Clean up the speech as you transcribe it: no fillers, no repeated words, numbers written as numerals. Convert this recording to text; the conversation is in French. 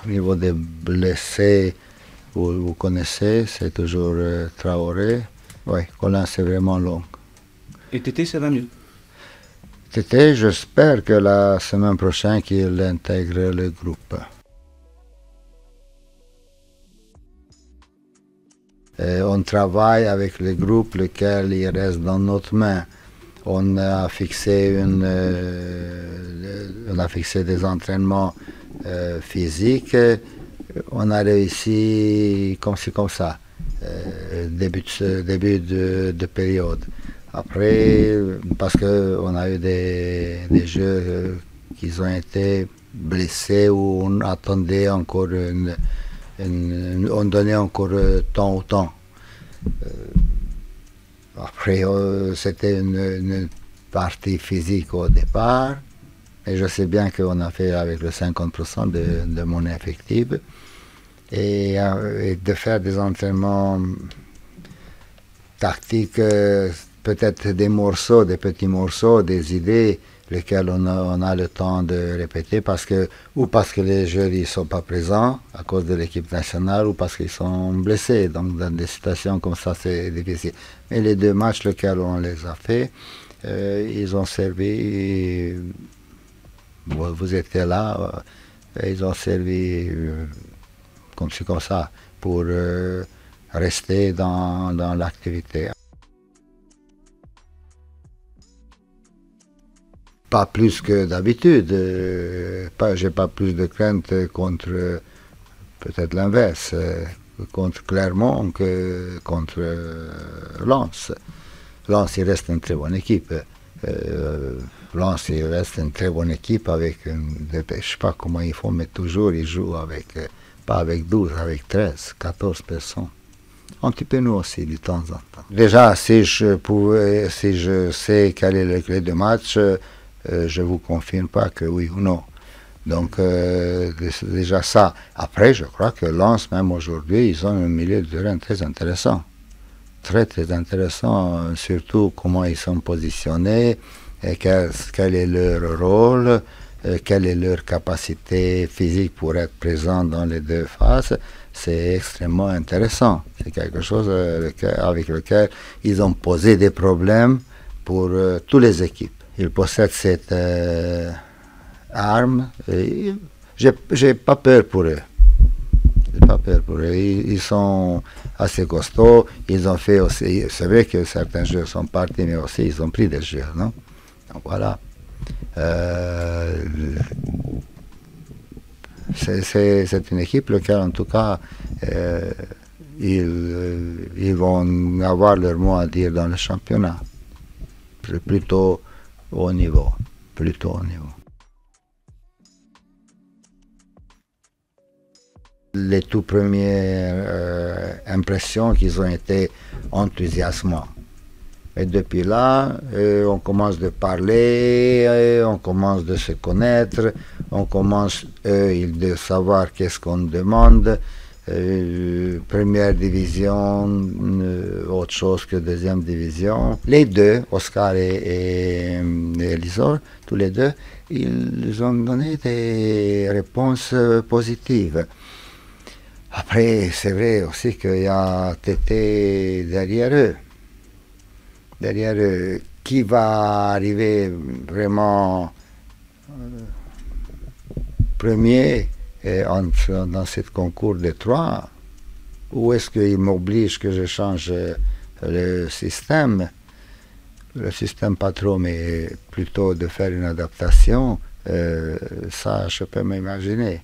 Au niveau des blessés, vous connaissez, c'est toujours Traoré. Oui, Colin, c'est vraiment long. Et Tété, ça va mieux. Tété, j'espère que la semaine prochaine qu'il intègre le groupe. Et on travaille avec le groupe lequel il reste dans notre main. On a fixé des entraînements physiques. On a réussi comme ça, début de période. Après, parce qu'on a eu des jeux qui ont été blessés où on attendait encore on donnait encore temps au temps. Après, c'était une partie physique au départ, et je sais bien qu'on a fait avec le 50% de mon effectif, et de faire des entraînements tactiques, peut-être des petits morceaux, des idées, lesquels on a le temps de répéter parce que les joueurs ne sont pas présents à cause de l'équipe nationale ou parce qu'ils sont blessés. Donc dans des situations comme ça, c'est difficile. Mais les deux matchs lesquels on les a fait, ils ont servi, vous étiez là, ils ont servi comme ça pour rester dans l'activité. Pas plus que d'habitude. J'ai pas plus de crainte contre peut-être l'inverse, contre Clermont que contre Lens. Lens, il reste une très bonne équipe. Lens, il reste une très bonne équipe avec, je ne sais pas comment ils font, mais toujours ils jouent avec, pas avec 12, avec 13, 14 personnes. Un petit peu nous aussi, de temps en temps. Déjà, si je sais quel est le clé de match, je vous confirme pas que oui ou non. Donc déjà ça. Après, je crois que Lens, même aujourd'hui, ils ont un milieu de terrain très intéressant. Très très intéressant, surtout comment ils sont positionnés, et quel est leur rôle, quelle est leur capacité physique pour être présent dans les deux phases. C'est extrêmement intéressant. C'est quelque chose avec lequel ils ont posé des problèmes pour toutes les équipes. Ils possèdent cette arme. J'ai pas peur pour eux. J'ai pas peur pour eux. Ils sont assez costauds. Ils ont fait aussi. C'est vrai que certains joueurs sont partis, mais aussi ils ont pris des joueurs, non? Donc voilà. C'est une équipe laquelle, en tout cas, ils vont avoir leur mot à dire dans le championnat. Plutôt au niveau. Les tout premières impressions qu'ils ont été enthousiasmantes. Et depuis là, on commence de parler, on commence de se connaître, on commence de savoir qu'est-ce qu'on demande. Première division, autre chose que deuxième division. Les deux, Oscar et Elisor, tous les deux, ils ont donné des réponses positives. Après, c'est vrai aussi qu'il y a Tété derrière eux. Derrière eux, qui va arriver vraiment premier dans ce concours de trois, ou est-ce qu'il m'oblige que je change le système pas trop, mais plutôt de faire une adaptation, ça je peux m'imaginer.